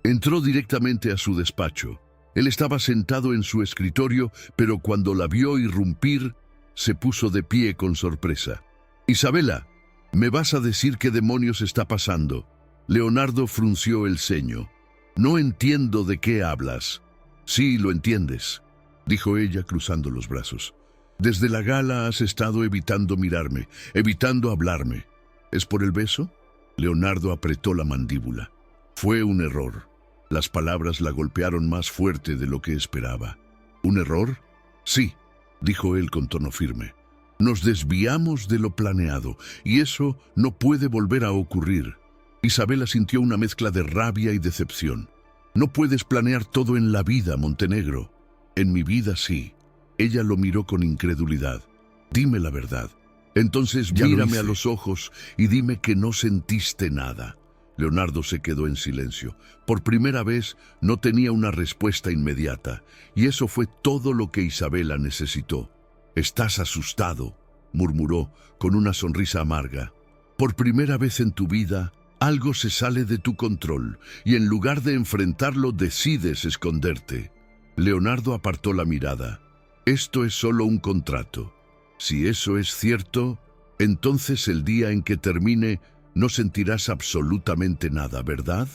Entró directamente a su despacho. Él estaba sentado en su escritorio, pero cuando la vio irrumpir, se puso de pie con sorpresa. Isabela, ¿me vas a decir qué demonios está pasando? Leonardo frunció el ceño. No entiendo de qué hablas. Sí, lo entiendes, dijo ella cruzando los brazos. Desde la gala has estado evitando mirarme, evitando hablarme. ¿Es por el beso? Leonardo apretó la mandíbula. Fue un error. Las palabras la golpearon más fuerte de lo que esperaba. ¿Un error? Sí, dijo él con tono firme. Nos desviamos de lo planeado, y eso no puede volver a ocurrir. Isabela sintió una mezcla de rabia y decepción. No puedes planear todo en la vida, Montenegro. En mi vida sí. Ella lo miró con incredulidad. Dime la verdad. Entonces mírame a los ojos y dime que no sentiste nada. Leonardo se quedó en silencio. Por primera vez no tenía una respuesta inmediata, y eso fue todo lo que Isabela necesitó. Estás asustado, murmuró con una sonrisa amarga. Por primera vez en tu vida, algo se sale de tu control, y en lugar de enfrentarlo decides esconderte. Leonardo apartó la mirada. Esto es solo un contrato. Si eso es cierto, entonces el día en que termine no sentirás absolutamente nada, ¿verdad?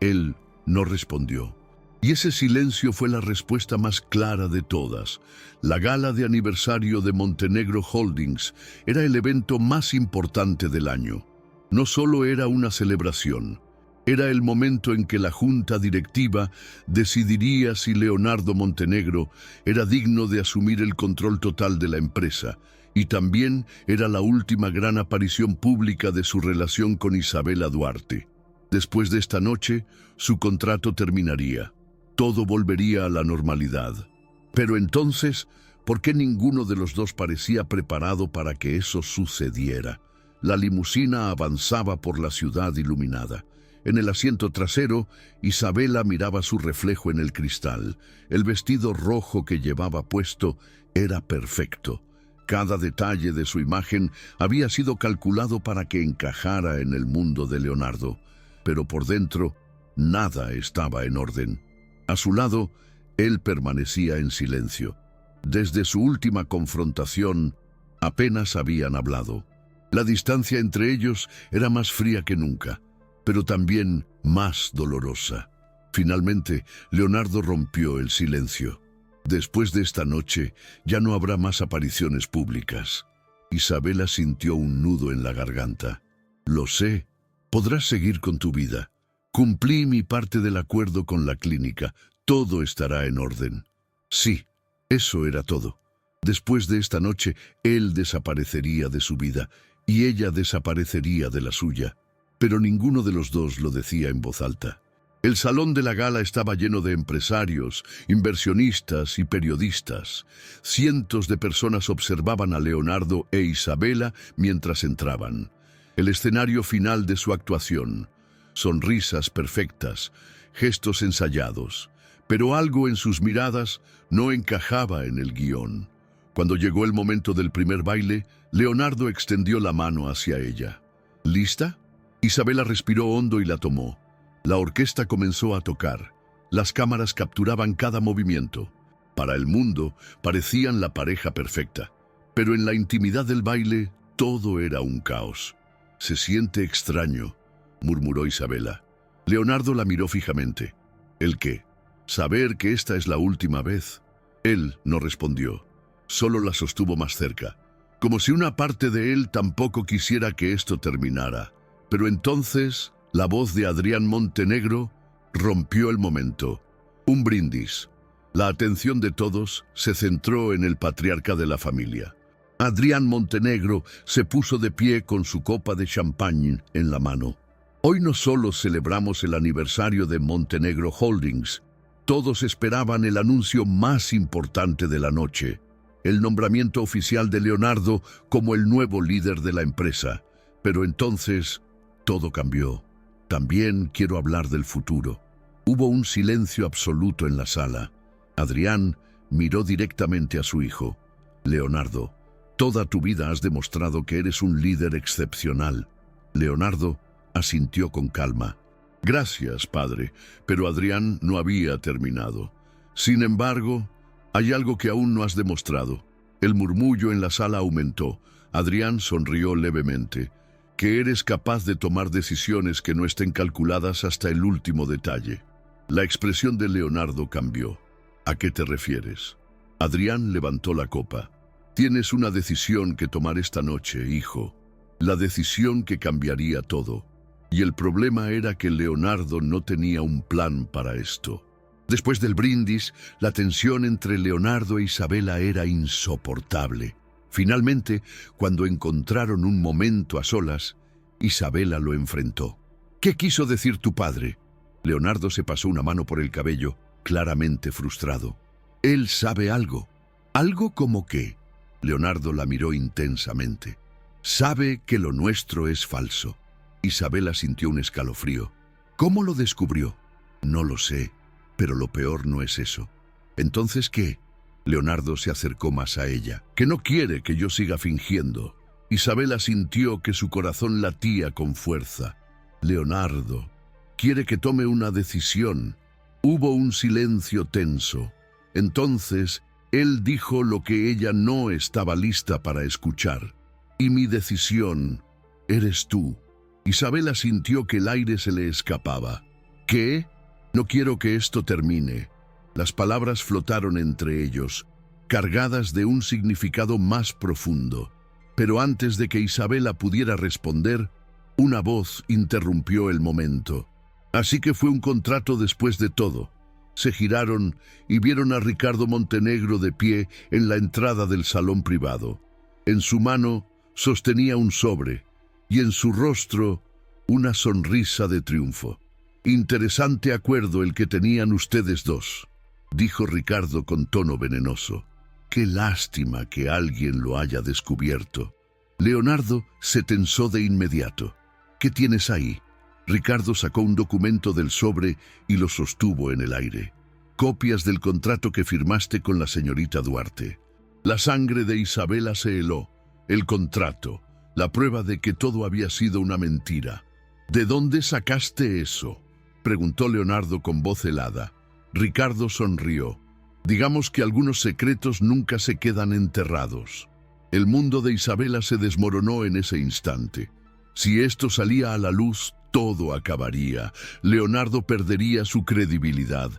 Él no respondió. Y ese silencio fue la respuesta más clara de todas. La gala de aniversario de Montenegro Holdings era el evento más importante del año. No solo era una celebración, era el momento en que la junta directiva decidiría si Leonardo Montenegro era digno de asumir el control total de la empresa, y también era la última gran aparición pública de su relación con Isabela Duarte. Después de esta noche, su contrato terminaría. Todo volvería a la normalidad. Pero entonces, ¿por qué ninguno de los dos parecía preparado para que eso sucediera? La limusina avanzaba por la ciudad iluminada. En el asiento trasero, Isabela miraba su reflejo en el cristal. El vestido rojo que llevaba puesto era perfecto. Cada detalle de su imagen había sido calculado para que encajara en el mundo de Leonardo. Pero por dentro, nada estaba en orden. A su lado, él permanecía en silencio. Desde su última confrontación, apenas habían hablado. La distancia entre ellos era más fría que nunca, pero también más dolorosa. Finalmente, Leonardo rompió el silencio. Después de esta noche, ya no habrá más apariciones públicas. Isabela sintió un nudo en la garganta. Lo sé, podrás seguir con tu vida. Cumplí mi parte del acuerdo con la clínica. Todo estará en orden. Sí, eso era todo. Después de esta noche, él desaparecería de su vida y ella desaparecería de la suya. Pero ninguno de los dos lo decía en voz alta. El salón de la gala estaba lleno de empresarios, inversionistas y periodistas. Cientos de personas observaban a Leonardo e Isabela mientras entraban. El escenario final de su actuación. Sonrisas perfectas, gestos ensayados. Pero algo en sus miradas no encajaba en el guión. Cuando llegó el momento del primer baile, Leonardo extendió la mano hacia ella. ¿Lista? Isabela respiró hondo y la tomó. La orquesta comenzó a tocar. Las cámaras capturaban cada movimiento. Para el mundo, parecían la pareja perfecta. Pero en la intimidad del baile, todo era un caos. «Se siente extraño», murmuró Isabela. Leonardo la miró fijamente. ¿El qué? Saber que esta es la última vez. Él no respondió. Solo la sostuvo más cerca. Como si una parte de él tampoco quisiera que esto terminara. Pero entonces, la voz de Adrián Montenegro rompió el momento. Un brindis. La atención de todos se centró en el patriarca de la familia. Adrián Montenegro se puso de pie con su copa de champán en la mano. Hoy no solo celebramos el aniversario de Montenegro Holdings, todos esperaban el anuncio más importante de la noche, el nombramiento oficial de Leonardo como el nuevo líder de la empresa. Pero entonces, todo cambió. También quiero hablar del futuro. Hubo un silencio absoluto en la sala. Adrián miró directamente a su hijo. Leonardo, toda tu vida has demostrado que eres un líder excepcional. Leonardo asintió con calma. Gracias, padre, pero Adrián no había terminado. Sin embargo, hay algo que aún no has demostrado. El murmullo en la sala aumentó. Adrián sonrió levemente. Que eres capaz de tomar decisiones que no estén calculadas hasta el último detalle. La expresión de Leonardo cambió. ¿A qué te refieres? Adrián levantó la copa. Tienes una decisión que tomar esta noche, hijo. La decisión que cambiaría todo. Y el problema era que Leonardo no tenía un plan para esto. Después del brindis, la tensión entre Leonardo e Isabela era insoportable. Finalmente, cuando encontraron un momento a solas, Isabela lo enfrentó. ¿Qué quiso decir tu padre? Leonardo se pasó una mano por el cabello, claramente frustrado. Él sabe algo. ¿Algo como qué? Leonardo la miró intensamente. Sabe que lo nuestro es falso. Isabela sintió un escalofrío. ¿Cómo lo descubrió? No lo sé, pero lo peor no es eso. ¿Entonces qué? Leonardo se acercó más a ella. Que no quiere que yo siga fingiendo. Isabela sintió que su corazón latía con fuerza. Leonardo quiere que tome una decisión. Hubo un silencio tenso. Entonces, él dijo lo que ella no estaba lista para escuchar. Y mi decisión eres tú. Isabela sintió que el aire se le escapaba. ¿Qué? No quiero que esto termine. Las palabras flotaron entre ellos, cargadas de un significado más profundo. Pero antes de que Isabela pudiera responder, una voz interrumpió el momento. Así que fue un contrato después de todo. Se giraron y vieron a Ricardo Montenegro de pie en la entrada del salón privado. En su mano sostenía un sobre y en su rostro una sonrisa de triunfo. Interesante acuerdo el que tenían ustedes dos, dijo Ricardo con tono venenoso. Qué lástima que alguien lo haya descubierto. Leonardo se tensó de inmediato. ¿Qué tienes ahí? Ricardo sacó un documento del sobre y lo sostuvo en el aire. Copias del contrato que firmaste con la señorita Duarte. La sangre de Isabela se heló. El contrato, la prueba de que todo había sido una mentira. ¿De dónde sacaste eso?, preguntó Leonardo con voz helada. Ricardo sonrió. Digamos que algunos secretos nunca se quedan enterrados. El mundo de Isabela se desmoronó en ese instante. Si esto salía a la luz, todo acabaría. Leonardo perdería su credibilidad.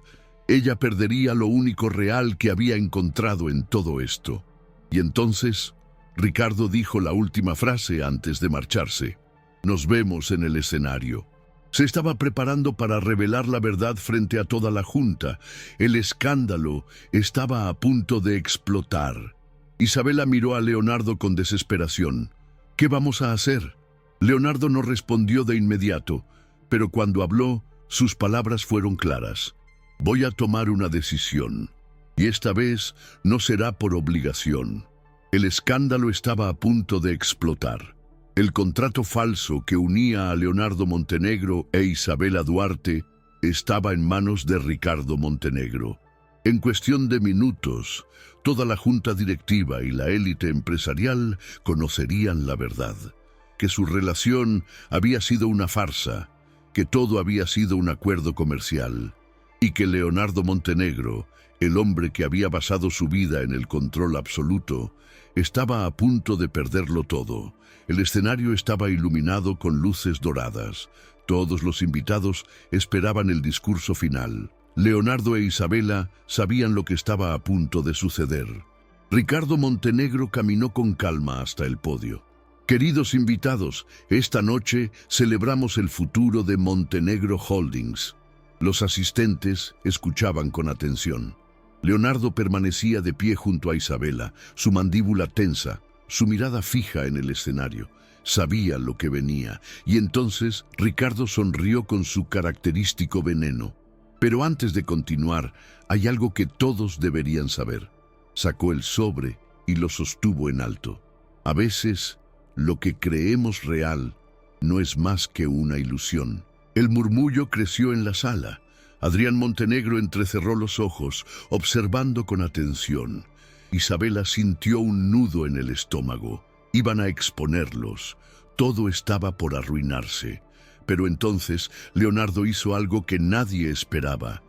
Ella perdería lo único real que había encontrado en todo esto. Y entonces, Ricardo dijo la última frase antes de marcharse. Nos vemos en el escenario. Se estaba preparando para revelar la verdad frente a toda la junta. El escándalo estaba a punto de explotar. Isabela miró a Leonardo con desesperación. ¿Qué vamos a hacer? Leonardo no respondió de inmediato, pero cuando habló, sus palabras fueron claras. Voy a tomar una decisión, y esta vez no será por obligación. El escándalo estaba a punto de explotar. El contrato falso que unía a Leonardo Montenegro e Isabela Duarte estaba en manos de Ricardo Montenegro. En cuestión de minutos, toda la junta directiva y la élite empresarial conocerían la verdad, que su relación había sido una farsa, que todo había sido un acuerdo comercial y que Leonardo Montenegro, el hombre que había basado su vida en el control absoluto, estaba a punto de perderlo todo. El escenario estaba iluminado con luces doradas. Todos los invitados esperaban el discurso final. Leonardo e Isabela sabían lo que estaba a punto de suceder. Ricardo Montenegro caminó con calma hasta el podio. Queridos invitados, esta noche celebramos el futuro de Montenegro Holdings. Los asistentes escuchaban con atención. Leonardo permanecía de pie junto a Isabela, su mandíbula tensa, su mirada fija en el escenario. Sabía lo que venía, y entonces Ricardo sonrió con su característico veneno. Pero antes de continuar, hay algo que todos deberían saber. Sacó el sobre y lo sostuvo en alto. A veces, lo que creemos real no es más que una ilusión. El murmullo creció en la sala. Adrián Montenegro entrecerró los ojos, observando con atención. Isabela sintió un nudo en el estómago. Iban a exponerlos. Todo estaba por arruinarse. Pero entonces Leonardo hizo algo que nadie esperaba.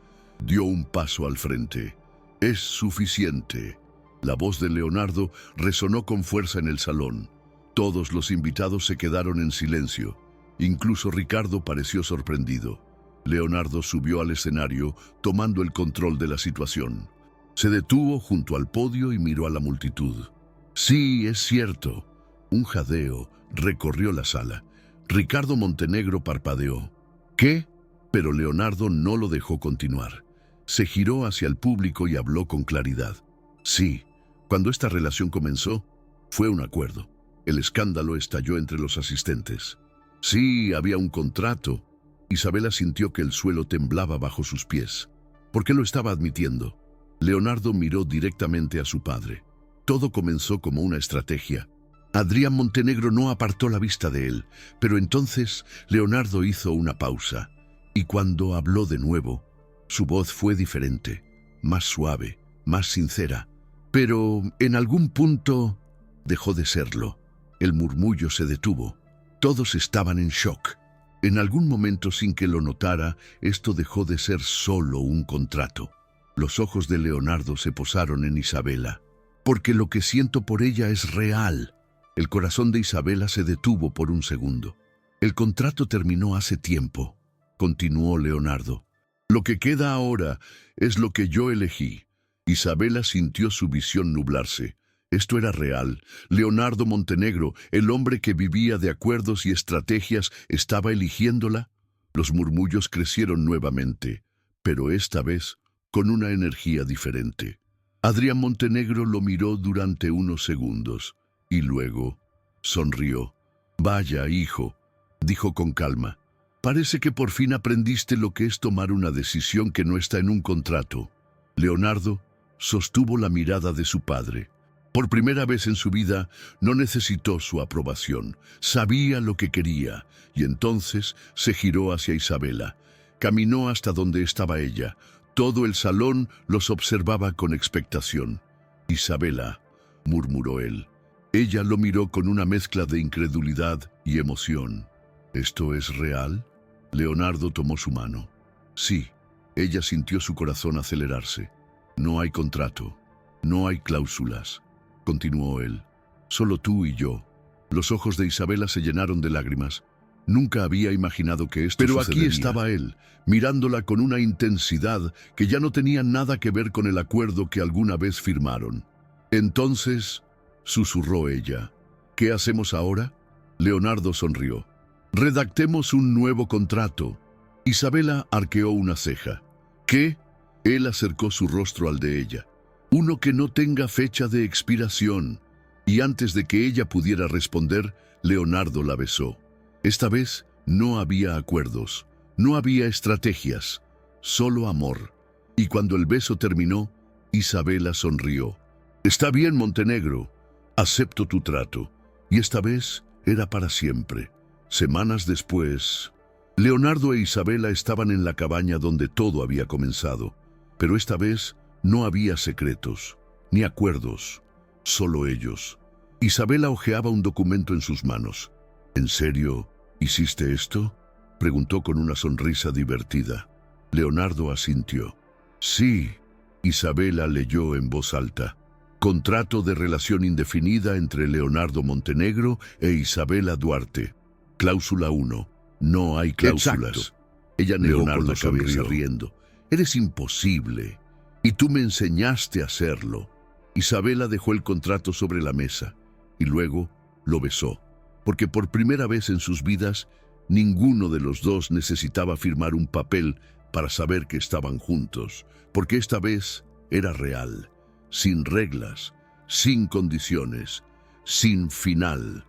Dio un paso al frente. «Es suficiente». La voz de Leonardo resonó con fuerza en el salón. Todos los invitados se quedaron en silencio. Incluso Ricardo pareció sorprendido. Leonardo subió al escenario, tomando el control de la situación. Se detuvo junto al podio y miró a la multitud. «Sí, es cierto». Un jadeo recorrió la sala. Ricardo Montenegro parpadeó. «¿Qué?». Pero Leonardo no lo dejó continuar. Se giró hacia el público y habló con claridad. «Sí, cuando esta relación comenzó, fue un acuerdo. El escándalo estalló entre los asistentes. Sí, había un contrato». Isabela sintió que el suelo temblaba bajo sus pies. ¿Por qué lo estaba admitiendo? Leonardo miró directamente a su padre. Todo comenzó como una estrategia. Adrián Montenegro no apartó la vista de él, pero entonces Leonardo hizo una pausa, y cuando habló de nuevo, su voz fue diferente, más suave, más sincera. Pero en algún punto dejó de serlo. El murmullo se detuvo. Todos estaban en shock. En algún momento, sin que lo notara, esto dejó de ser solo un contrato. Los ojos de Leonardo se posaron en Isabela. «Porque lo que siento por ella es real». El corazón de Isabela se detuvo por un segundo. «El contrato terminó hace tiempo», continuó Leonardo. «Lo que queda ahora es lo que yo elegí». Isabela sintió su visión nublarse. Esto era real. Leonardo Montenegro, el hombre que vivía de acuerdos y estrategias, estaba eligiéndola. Los murmullos crecieron nuevamente, pero esta vez con una energía diferente. Adrián Montenegro lo miró durante unos segundos y luego sonrió. «Vaya, hijo», dijo con calma. «Parece que por fin aprendiste lo que es tomar una decisión que no está en un contrato». Leonardo sostuvo la mirada de su padre. Por primera vez en su vida no necesitó su aprobación. Sabía lo que quería y entonces se giró hacia Isabela. Caminó hasta donde estaba ella. Todo el salón los observaba con expectación. «Isabela», murmuró él. Ella lo miró con una mezcla de incredulidad y emoción. «¿Esto es real?». Leonardo tomó su mano. «Sí». Ella sintió su corazón acelerarse. «No hay contrato. No hay cláusulas», continuó él. «Solo tú y yo». Los ojos de Isabela se llenaron de lágrimas. Nunca había imaginado que esto sucedería. Pero aquí estaba él, mirándola con una intensidad que ya no tenía nada que ver con el acuerdo que alguna vez firmaron. «Entonces», susurró ella, «¿qué hacemos ahora?». Leonardo sonrió. «Redactemos un nuevo contrato». Isabela arqueó una ceja. «¿Qué?». Él acercó su rostro al de ella. «Uno que no tenga fecha de expiración». Y antes de que ella pudiera responder, Leonardo la besó. Esta vez no había acuerdos, no había estrategias, solo amor. Y cuando el beso terminó, Isabela sonrió. «Está bien, Montenegro, acepto tu trato». Y esta vez era para siempre. Semanas después, Leonardo e Isabela estaban en la cabaña donde todo había comenzado. Pero esta vez no había secretos, ni acuerdos, solo ellos. Isabela hojeaba un documento en sus manos. «¿En serio hiciste esto?». Preguntó con una sonrisa divertida. Leonardo asintió. Sí. Isabela leyó en voz alta. Contrato de relación indefinida entre Leonardo Montenegro e Isabela Duarte. Cláusula 1. No hay cláusulas. Exacto. Ella negó Leonardo con la cabeza sonrió. riendo. Eres imposible. Y tú me enseñaste a hacerlo. Isabela dejó el contrato sobre la mesa y luego lo besó, porque por primera vez en sus vidas ninguno de los dos necesitaba firmar un papel para saber que estaban juntos, porque esta vez era real, sin reglas, sin condiciones, sin final.